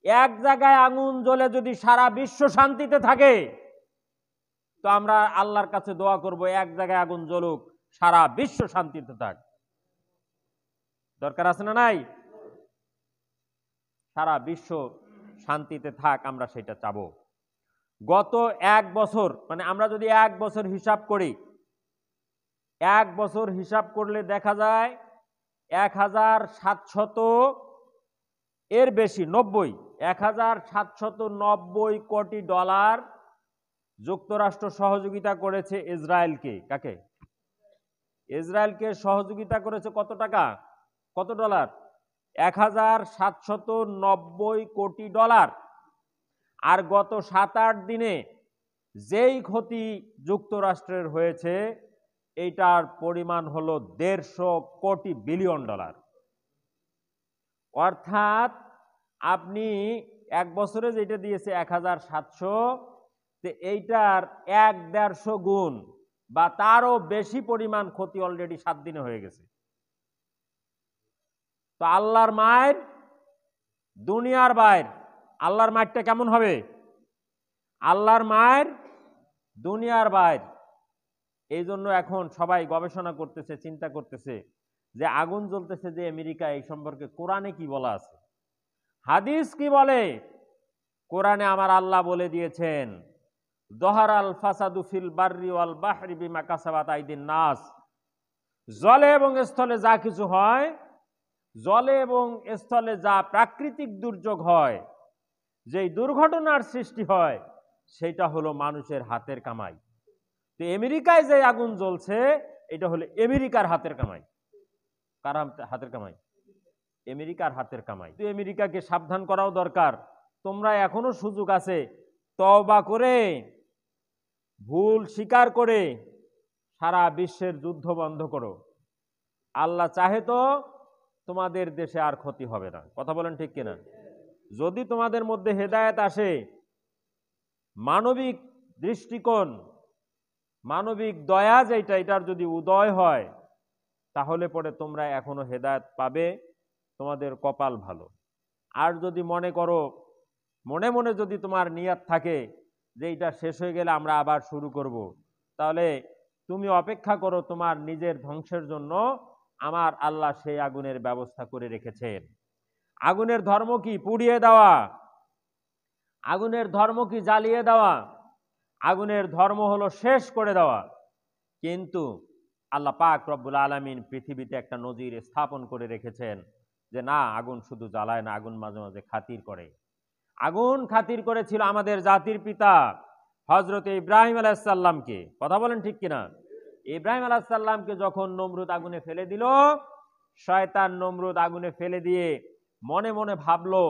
এক জায়গায় আগুন জ্বলে যদি সারা বিশ্ব শান্তিতে থাকে, তো আমরা আল্লাহর কাছে দোয়া করব এক জায়গায় আগুন জ্বলুক, সারা বিশ্ব শান্তিতে থাক। দরকার আছে না নাই? সারা বিশ্ব শান্তিতে থাক, আমরা সেটা চাবো। গত এক বছর, মানে আমরা যদি এক বছর হিসাব করি, এক বছর হিসাব করলে দেখা যায় 1700 এর বেশি 1790 কোটি ডলার যুক্তরাষ্ট্র সহযোগিতা করেছে ইসরায়েলকে। কাকে? ইসরায়েলকে সহযোগিতা করেছে কত টাকা, কত ডলার? 1790 কোটি ডলার। আর গত 7-8 দিনে যেই ক্ষতি যুক্তরাষ্ট্রের হয়েছে, এইটার পরিমাণ হলো 150 কোটি বিলিয়ন ডলার। অর্থাৎ আপনি এক বছরে যেটা দিয়েছে 1700, এইটার 1-150 গুণ বা তারও বেশি পরিমাণ ক্ষতি অলরেডি 7 দিনে হয়ে গেছে। তো আল্লাহর মায়ের দুনিয়ার বাইর, আল্লাহর মায়েরটা কেমন হবে? আল্লাহর মায়ের দুনিয়ার বাইর। এই জন্য এখন সবাই গবেষণা করতেছে, চিন্তা করতেছে যে আগুন জ্বলতেছে যে আমেরিকা, এই সম্পর্কে কোরআনে কি বলা আছে, হাদিস কি বলে? কোরআনে আমার আল্লাহ বলে দিয়েছেন, যহারাল ফাসাদু ফিল বাররি ওয়াল বাহরি বিমা কাসাবাত আইদিন নাস। জলে এবং স্থলে যা কিছু হয়, জলে এবং স্থলে যা প্রাকৃতিক দুর্যোগ হয়, যেই দুর্ঘটনার সৃষ্টি হয়, সেটা হলো মানুষের হাতের কামাই। তো আমেরিকায় যে আগুন জ্বলছে, এটা হলো আমেরিকার হাতের কামাই। কার হাতের কামাই? আমেরিকার হাতের কামাই। তো আমেরিকাকে সাবধান করাও দরকার। তোমরা এখনো সুযোগ আছে, তওবা করে, ভুল স্বীকার করে সারা বিশ্বের যুদ্ধ বন্ধ করো। আল্লাহ চাহে তো তোমাদের দেশে আর ক্ষতি হবে না। কথা বলেন ঠিক কিনা? যদি তোমাদের মধ্যে হেদায়েত আসে, মানবিক দৃষ্টিকোণ, মানবিক দয়া যেটা, এটার যদি উদয় হয়, তাহলে পরে তোমরা এখনো হেদায়েত পাবে, তোমাদের কপাল ভালো। আর যদি মনে করো, মনে মনে যদি তোমার নিয়ত থাকে যে এটা শেষ হয়ে গেলে আমরা আবার শুরু করব, তাহলে তুমি অপেক্ষা করো, তোমার নিজের ধ্বংসের জন্য আমার আল্লাহ সেই আগুনের ব্যবস্থা করে রেখেছেন। আগুনের ধর্ম কি? পুড়িয়ে দেওয়া। আগুনের ধর্ম কি? জ্বালিয়ে দেওয়া। আগুনের ধর্ম হলো শেষ করে দেওয়া। কিন্তু আল্লাহ পাক রব্বুল আলামিন পৃথিবীতে একটা নজির স্থাপন করে রেখেছেন যে না, আগুন শুধু জ্বালায় না, আগুন মাঝে মাঝে খাতির করে। আগুন খাতির করেছিল আমাদের জাতির পিতা হযরত ইব্রাহিম আলাইহিস সালামকে। কথা বলেন ঠিক কিনা? ইব্রাহিম আলাইহিস সালামকে যখন নমরুদ আগুনে ফেলে দিল, শয়তান নমরুদ আগুনে ফেলে দিয়ে মনে মনে ভাবলো,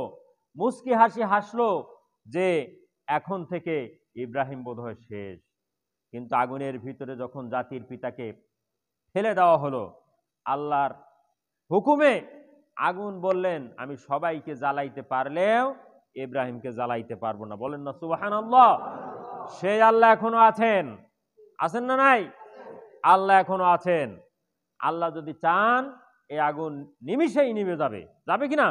মুস্কি হাসি হাসলো যে এখন থেকে ইব্রাহিম বোধহয় শেষ। কিন্তু আগুনের ভিতরে যখন জাতির পিতাকে ফেলে দেওয়া হলো, আল্লাহর হুকুমে আগুন বললেন, আমি সবাইকে জ্বালাইতে পারলেও ইব্রাহিমকে জ্বালাইতে পারবো না। বলেন না সুবহানাল্লাহ। সেই আল্লাহ এখনো আছেন, আছেন না নাই? আল্লাহ এখনো আছেন। আল্লাহ যদি চান এই আগুন নিমিষেই নিভে যাবে। যাবে কিনা?